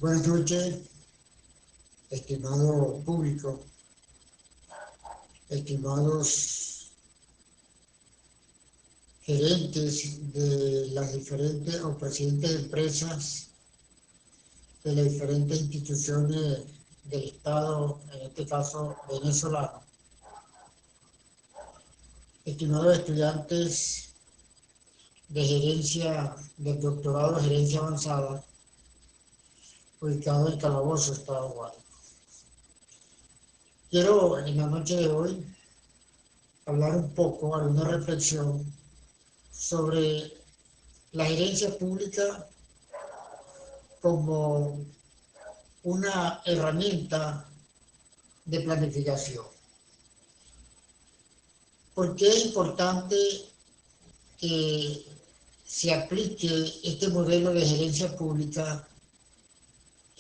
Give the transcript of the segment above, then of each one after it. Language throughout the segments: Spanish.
Buenas noches, estimado público, estimados gerentes de las diferentes o presidentes de empresas de las diferentes instituciones del Estado, en este caso venezolano. Estimados estudiantes de gerencia, del doctorado de gerencia avanzada, ubicado en Calabozo, Estado Guárico. Quiero en la noche de hoy hablar un poco, alguna reflexión sobre la gerencia pública como una herramienta de planificación. ¿Por qué es importante que se aplique este modelo de gerencia pública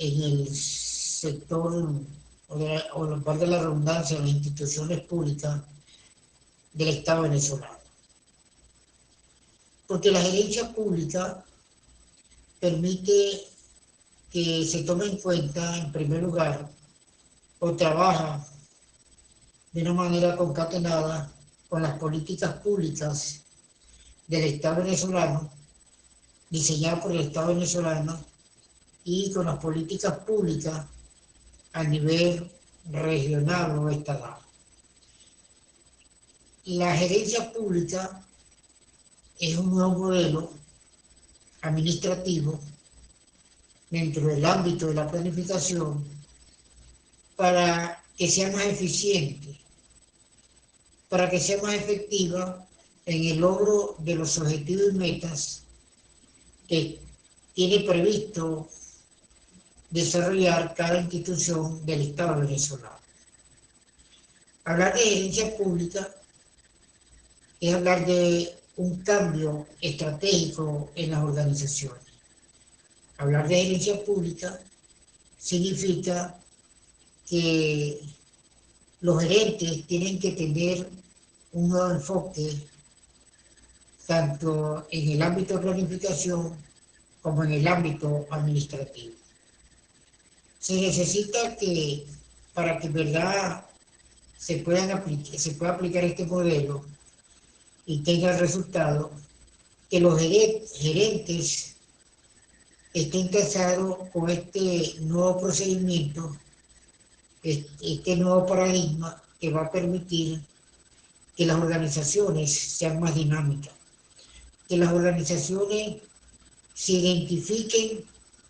en el sector, o en parte de la redundancia, en las instituciones públicas del Estado venezolano? Porque la gerencia pública permite que se tome en cuenta, en primer lugar, o trabaja de una manera concatenada con las políticas públicas del Estado venezolano, diseñadas por el Estado venezolano, y con las políticas públicas a nivel regional o estatal. La gerencia pública es un nuevo modelo administrativo dentro del ámbito de la planificación para que sea más eficiente, para que sea más efectiva en el logro de los objetivos y metas que tiene previsto desarrollar cada institución del Estado venezolano. Hablar de gerencia pública es hablar de un cambio estratégico en las organizaciones. Hablar de gerencia pública significa que los gerentes tienen que tener un nuevo enfoque tanto en el ámbito de planificación como en el ámbito administrativo. Se necesita que, para que en verdad se pueda aplicar este modelo y tenga el resultado, que los gerentes estén casados con este nuevo procedimiento, este nuevo paradigma que va a permitir que las organizaciones sean más dinámicas, que las organizaciones se identifiquen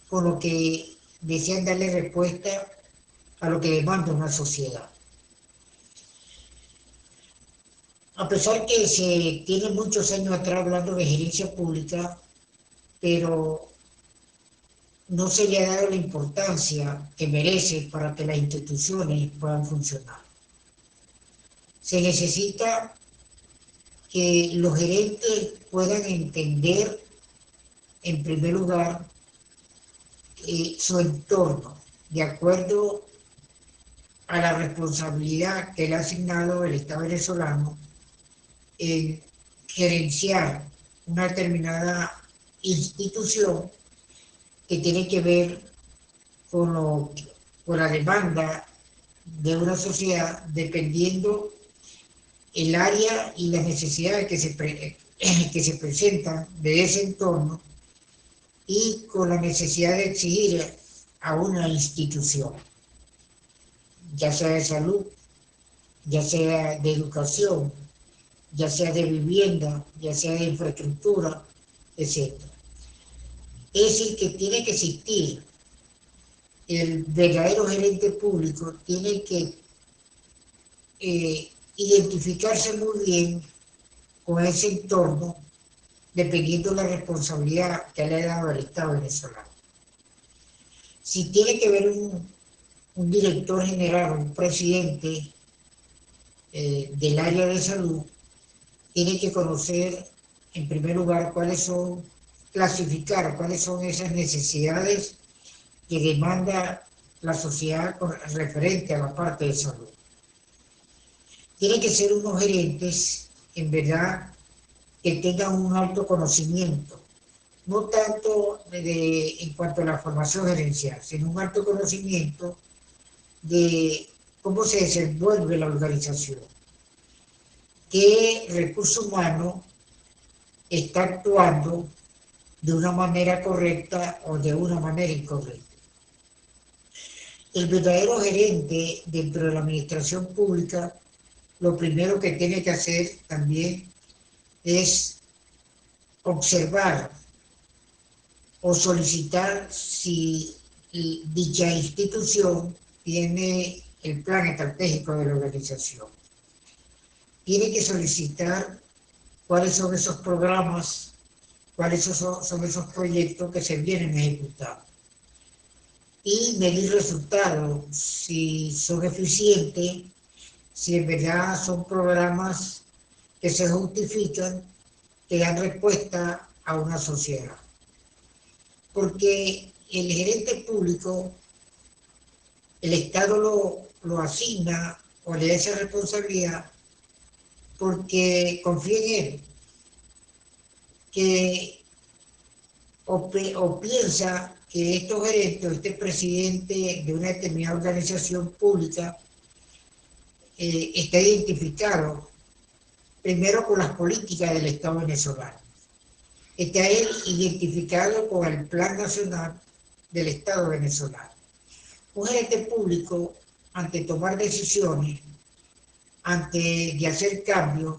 con lo que desean darle respuesta a lo que demanda una sociedad. A pesar que se tiene muchos años atrás hablando de gerencia pública, pero no se le ha dado la importancia que merece para que las instituciones puedan funcionar. Se necesita que los gerentes puedan entender, en primer lugar, su entorno, de acuerdo a la responsabilidad que le ha asignado el Estado venezolano en gerenciar una determinada institución que tiene que ver con la demanda de una sociedad, dependiendo el área y las necesidades que se presentan de ese entorno, y con la necesidad de exigir a una institución, ya sea de salud, ya sea de educación, ya sea de vivienda, ya sea de infraestructura, etc. Es decir, que tiene que existir el verdadero gerente público, tiene que identificarse muy bien con ese entorno, dependiendo de la responsabilidad que le ha dado el Estado venezolano. Si tiene que ver un director general, un presidente del área de salud, tiene que conocer, en primer lugar, clasificar cuáles son esas necesidades que demanda la sociedad referente a la parte de salud. Tiene que ser unos gerentes, en verdad, que tengan un alto conocimiento no tanto en cuanto a la formación gerencial, sino un alto conocimiento de cómo se desenvuelve la organización, qué recurso humano está actuando de una manera correcta o de una manera incorrecta. El verdadero gerente dentro de la administración pública, lo primero que tiene que hacer también es observar o solicitar si dicha institución tiene el plan estratégico de la organización. Tiene que solicitar cuáles son esos programas, cuáles son esos proyectos que se vienen ejecutando. Y medir resultados, si son eficientes, si en verdad son programas que se justifican, que dan respuesta a una sociedad. Porque el gerente público, el Estado lo asigna o le da esa responsabilidad porque confía en él, que o piensa que estos gerentes o este presidente de una determinada organización pública está identificado primero con las políticas del Estado venezolano. Está él identificado con el Plan Nacional del Estado venezolano. Un gerente público, ante tomar decisiones, ante de hacer cambios,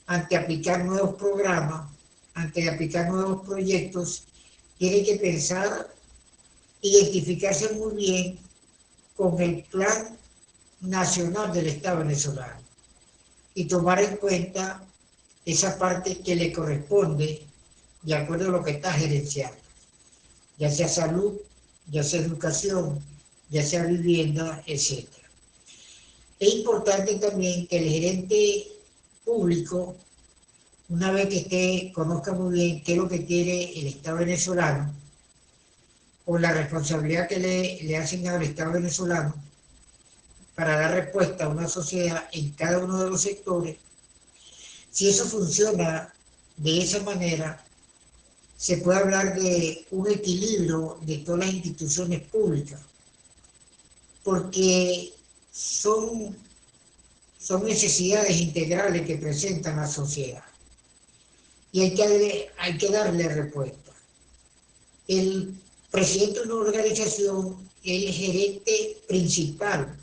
ante aplicar nuevos programas, ante aplicar nuevos proyectos, tiene que pensar, identificarse muy bien con el Plan Nacional del Estado venezolano y tomar en cuenta esa parte que le corresponde de acuerdo a lo que está gerenciando, ya sea salud, ya sea educación, ya sea vivienda, etc. Es importante también que el gerente público, una vez que conozca muy bien qué es lo que quiere el Estado venezolano, o la responsabilidad que le ha asignado el Estado venezolano para dar respuesta a una sociedad en cada uno de los sectores, si eso funciona de esa manera, se puede hablar de un equilibrio de todas las instituciones públicas, porque son necesidades integrales que presenta la sociedad y hay que darle respuesta. El presidente de una organización es el gerente principal.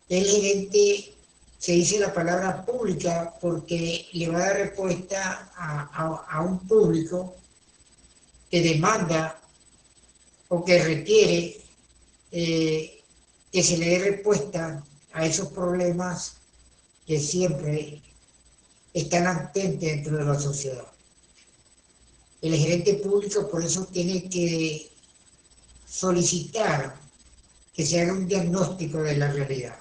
El gerente, se dice la palabra pública porque le va a dar respuesta a un público que demanda o que requiere que se le dé respuesta a esos problemas que siempre están latentes dentro de la sociedad. El gerente público por eso tiene que solicitar que se haga un diagnóstico de la realidad,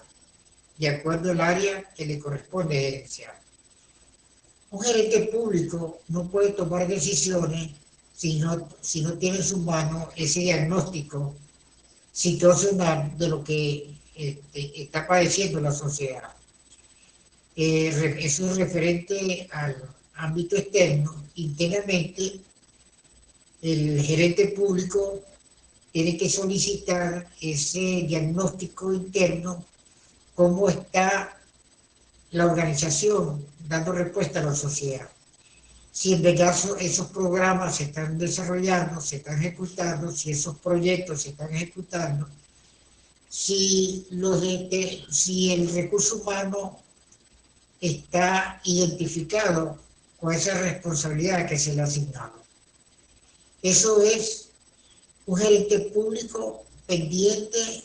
de acuerdo al área que le corresponde gerenciar. Un gerente público no puede tomar decisiones si no tiene en sus manos ese diagnóstico situacional de lo que está padeciendo la sociedad. Eso es referente al ámbito externo. Internamente, el gerente público tiene que solicitar ese diagnóstico interno, cómo está la organización dando respuesta a la sociedad. Si en verdad esos programas se están desarrollando, se están ejecutando, si esos proyectos se están ejecutando, si el recurso humano está identificado con esa responsabilidad que se le ha asignado. Eso es un gerente público pendiente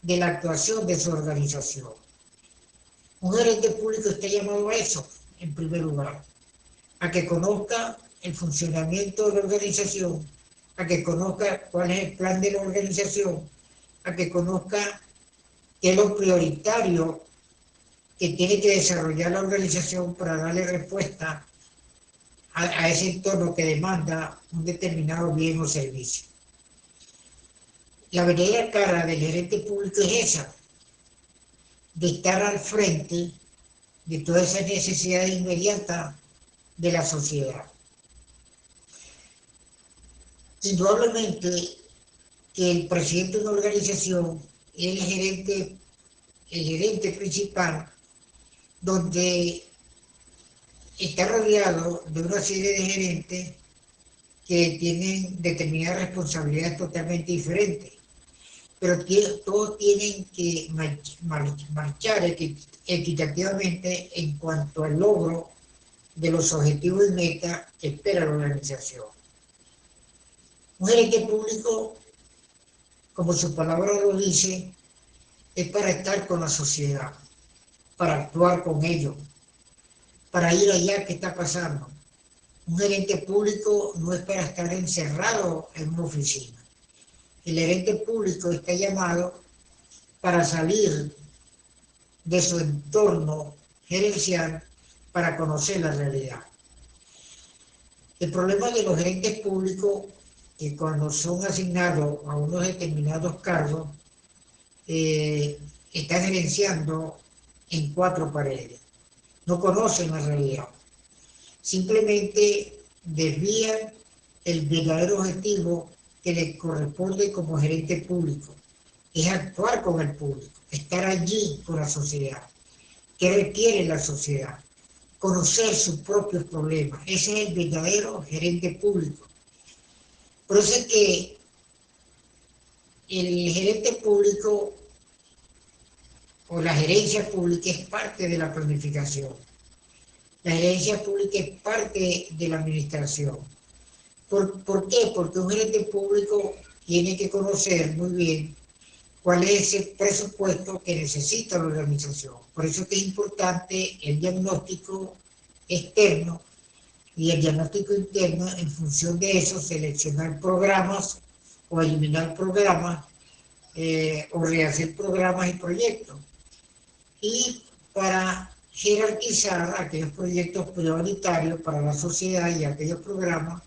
de la actuación de su organización. Un gerente público está llamado a eso, en primer lugar, a que conozca el funcionamiento de la organización, a que conozca cuál es el plan de la organización, a que conozca qué es lo prioritario que tiene que desarrollar la organización para darle respuesta a ese entorno que demanda un determinado bien o servicio. La verdadera cara del gerente público es esa, de estar al frente de todas esas necesidades inmediatas de la sociedad. Indudablemente que el presidente de una organización es el gerente principal, donde está rodeado de una serie de gerentes que tienen determinadas responsabilidades totalmente diferentes, pero todos tienen que marchar equitativamente en cuanto al logro de los objetivos y metas que espera la organización. Un gerente público, como su palabra lo dice, es para estar con la sociedad, para actuar con ellos, para ir allá que está pasando. Un gerente público no es para estar encerrado en una oficina. El gerente público está llamado para salir de su entorno gerencial para conocer la realidad. El problema de los gerentes públicos, que cuando son asignados a unos determinados cargos, están gerenciando en cuatro paredes. No conocen la realidad. Simplemente desvían el verdadero objetivo que les corresponde como gerente público, es actuar con el público, estar allí con la sociedad. ¿Qué requiere la sociedad? Conocer sus propios problemas. Ese es el verdadero gerente público. Por eso es que el gerente público o la gerencia pública es parte de la planificación. La gerencia pública es parte de la administración. ¿Por qué? Porque un gerente público tiene que conocer muy bien cuál es ese presupuesto que necesita la organización. Por eso es que es importante el diagnóstico externo y el diagnóstico interno. En función de eso, seleccionar programas o eliminar programas o rehacer programas y proyectos. Y para jerarquizar aquellos proyectos prioritarios para la sociedad y aquellos programas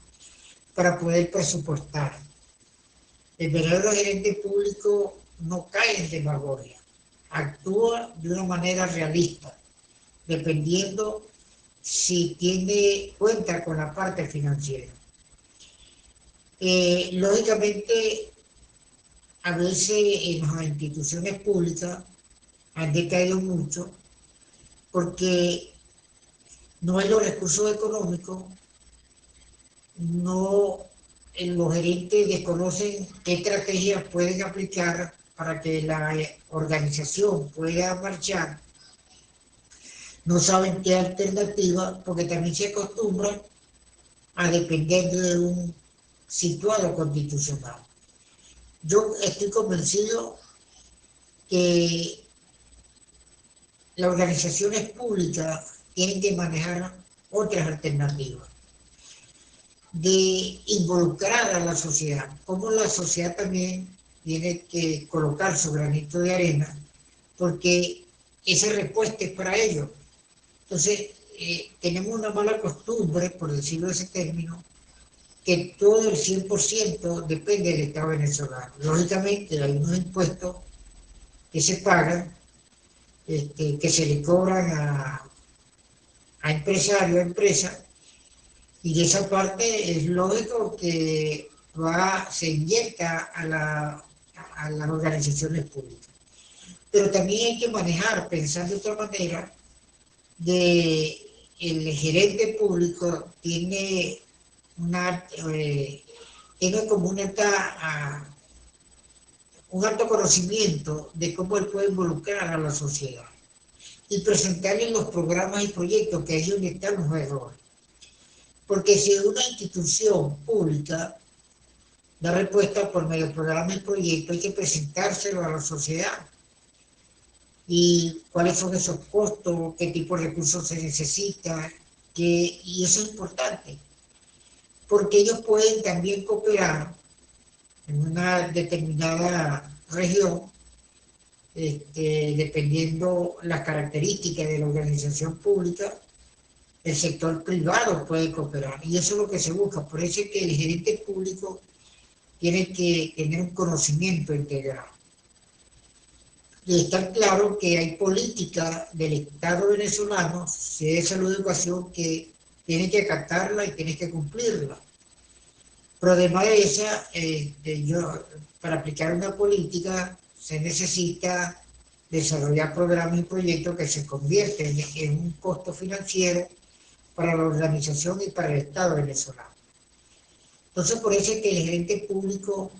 para poder presupuestar. El verdadero gerente público no cae en demagogia, actúa de una manera realista, dependiendo si cuenta con la parte financiera. Lógicamente, a veces en las instituciones públicas han decaído mucho porque no hay los recursos económicos, los gerentes desconocen qué estrategias pueden aplicar para que la organización pueda marchar, no saben qué alternativa, porque también se acostumbran a depender de un situado constitucional. Yo estoy convencido que las organizaciones públicas tienen que manejar otras alternativas, de involucrar a la sociedad, como la sociedad también tiene que colocar su granito de arena, porque esa respuesta es para ellos. Entonces, tenemos una mala costumbre, por decirlo de ese término, que todo el 100% depende del Estado venezolano. Lógicamente, hay unos impuestos que se pagan, que se le cobran a empresarios, a empresas, y de esa parte es lógico que se inyecta a las organizaciones públicas. Pero también hay que manejar, pensar de otra manera, el gerente público tiene como un alto conocimiento de cómo él puede involucrar a la sociedad y presentarle los programas y proyectos, que ahí es donde están los errores. Porque si una institución pública da respuesta por medio de programas y proyectos, hay que presentárselo a la sociedad. Y cuáles son esos costos, qué tipo de recursos se necesita, y eso es importante. Porque ellos pueden también cooperar en una determinada región, dependiendo las características de la organización pública. El sector privado puede cooperar y eso es lo que se busca. Por eso es que el gerente público tiene que tener un conocimiento integral. Y está claro que hay política del Estado venezolano, si es salud y educación, que tiene que acatarla y tiene que cumplirla. Pero además de esa, para aplicar una política se necesita desarrollar programas y proyectos que se convierten en un costo financiero para la organización y para el Estado venezolano. Entonces, por eso es que el gerente público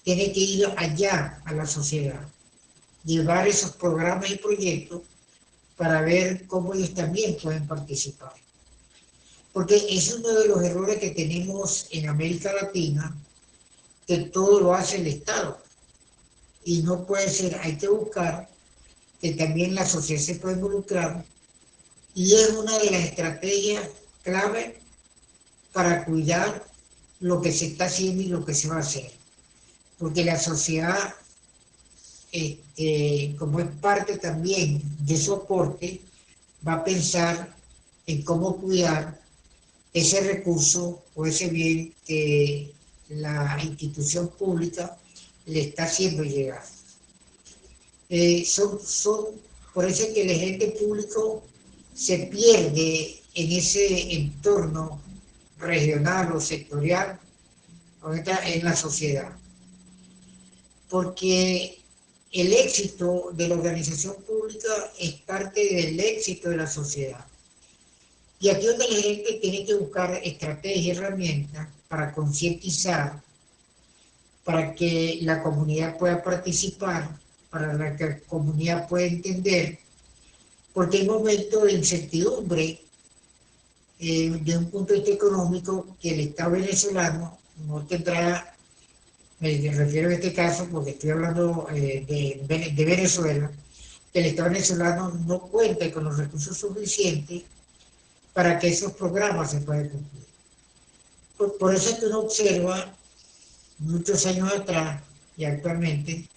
tiene que ir allá a la sociedad, llevar esos programas y proyectos para ver cómo ellos también pueden participar. Porque es uno de los errores que tenemos en América Latina, que todo lo hace el Estado. Y no puede ser, hay que buscar que también la sociedad se pueda involucrar. Y es una de las estrategias clave para cuidar lo que se está haciendo y lo que se va a hacer. Porque la sociedad, como es parte también de su aporte, va a pensar en cómo cuidar ese recurso o ese bien que la institución pública le está haciendo llegar. Por eso es que el agente público se pierde en ese entorno regional o sectorial en la sociedad. Porque el éxito de la organización pública es parte del éxito de la sociedad. Y aquí es donde la gente tiene que buscar estrategias y herramientas para concientizar, para que la comunidad pueda participar, para que la comunidad pueda entender, porque hay momentos de incertidumbre de un punto de vista económico que el Estado venezolano no tendrá, me refiero en este caso porque estoy hablando de Venezuela, que el Estado venezolano no cuenta con los recursos suficientes para que esos programas se puedan cumplir. Por eso es que uno observa muchos años atrás y actualmente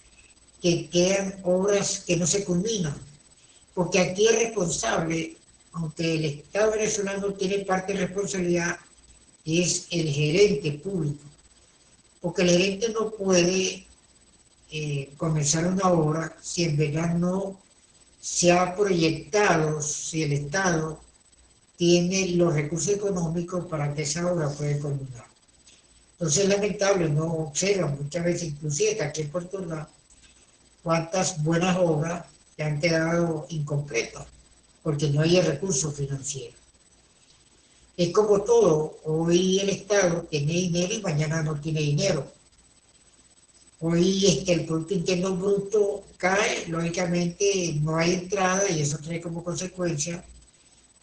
que quedan obras que no se culminan, porque aquí es responsable, aunque el Estado venezolano tiene parte de responsabilidad, es el gerente público, porque el gerente no puede comenzar una obra si en verdad no se ha proyectado, si el Estado tiene los recursos económicos para que esa obra pueda culminar. Entonces es lamentable, no observa muchas veces, inclusive aquí en Puerto Rico, cuántas buenas obras que han quedado incompletas, porque no hay recursos financieros. Es como todo, hoy el Estado tiene dinero y mañana no tiene dinero. Hoy el Producto Interno Bruto cae, lógicamente no hay entrada y eso trae como consecuencia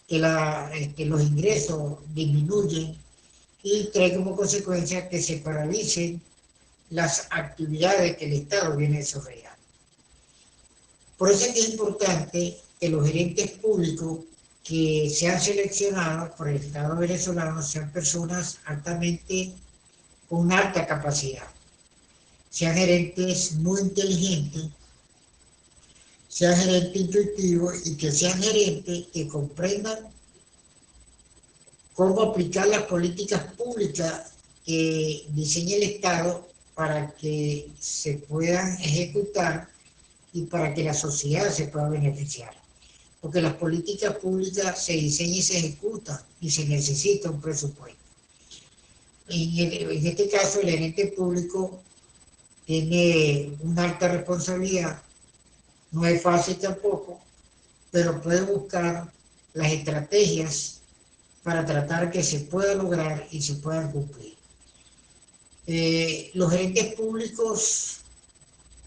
que los ingresos disminuyen y trae como consecuencia que se paralicen las actividades que el Estado viene desarrollando. Por eso es que es importante que los gerentes públicos que sean seleccionados por el Estado venezolano sean personas altamente, con una alta capacidad, sean gerentes muy inteligentes, sean gerentes intuitivos y que sean gerentes que comprendan cómo aplicar las políticas públicas que diseña el Estado para que se puedan ejecutar y para que la sociedad se pueda beneficiar. Porque las políticas públicas se diseñan y se ejecutan y se necesita un presupuesto. En este caso, el gerente público tiene una alta responsabilidad, no es fácil tampoco, pero puede buscar las estrategias para tratar que se pueda lograr y se puedan cumplir. Los gerentes públicos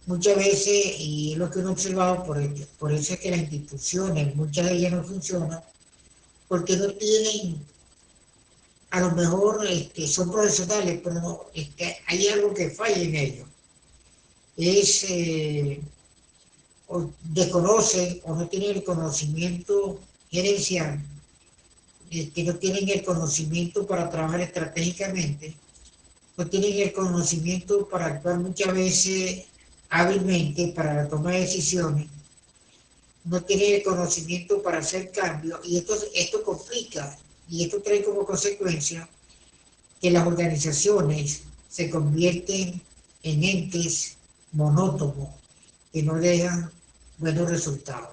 muchas veces, y es lo que uno ha observado, por eso es que las instituciones, muchas de ellas no funcionan, porque no tienen, a lo mejor son profesionales, pero no, hay algo que falla en ellos. O desconocen o no tienen el conocimiento gerencial, que no tienen el conocimiento para trabajar estratégicamente, no tienen el conocimiento para actuar muchas veces hábilmente para la toma de decisiones, no tienen el conocimiento para hacer cambios y esto complica y esto trae como consecuencia que las organizaciones se convierten en entes monótonos que no dejan buenos resultados.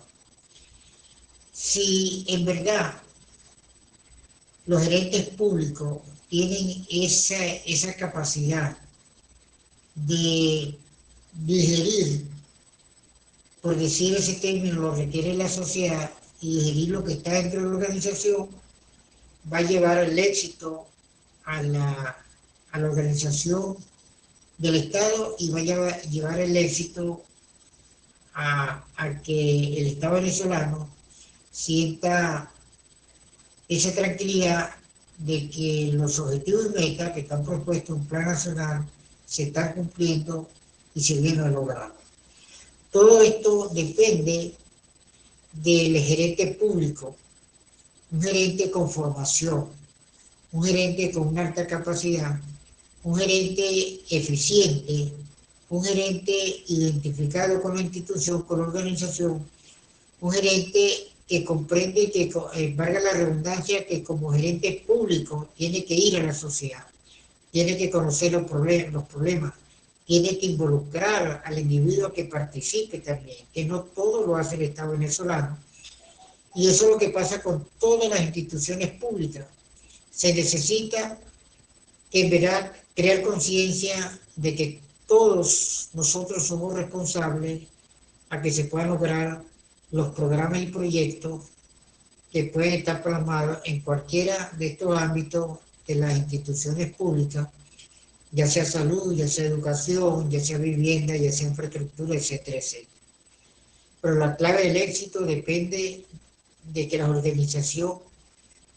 Si en verdad los gerentes públicos tienen esa capacidad de digerir, por decir ese término, lo requiere la sociedad, y digerir lo que está dentro de la organización, va a llevar el éxito a la organización del Estado, y va a llevar el éxito a que el Estado venezolano sienta esa tranquilidad de que los objetivos y metas que están propuestos en un plan nacional se están cumpliendo y se vienen logrando. Todo esto depende del gerente público, un gerente con formación, un gerente con una alta capacidad, un gerente eficiente, un gerente identificado con la institución, con la organización, un gerente que comprende que, valga la redundancia, que como gerente público tiene que ir a la sociedad, tiene que conocer los problemas, tiene que involucrar al individuo que participe también, que no todo lo hace el Estado venezolano. Y eso es lo que pasa con todas las instituciones públicas. Se necesita que en verdad crear conciencia de que todos nosotros somos responsables a que se puedan lograr los programas y proyectos que pueden estar plasmados en cualquiera de estos ámbitos de las instituciones públicas, ya sea salud, ya sea educación, ya sea vivienda, ya sea infraestructura, etcétera, etcétera. Pero la clave del éxito depende de que las organizaciones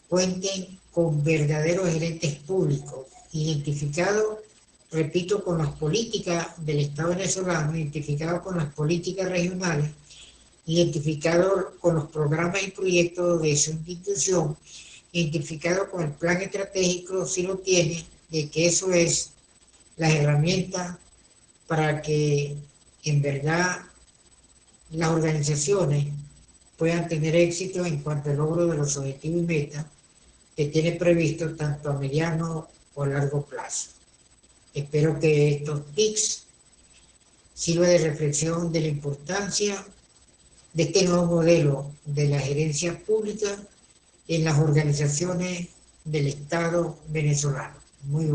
cuenten con verdaderos gerentes públicos, identificados, repito, con las políticas del Estado venezolano, identificados con las políticas regionales, identificado con los programas y proyectos de su institución, identificado con el plan estratégico, si lo tiene, de que eso es las herramientas para que en verdad las organizaciones puedan tener éxito en cuanto al logro de los objetivos y metas que tiene previsto tanto a mediano o largo plazo. Espero que estos tips sirvan de reflexión de la importancia de este nuevo modelo de la gerencia pública en las organizaciones del Estado venezolano. Muy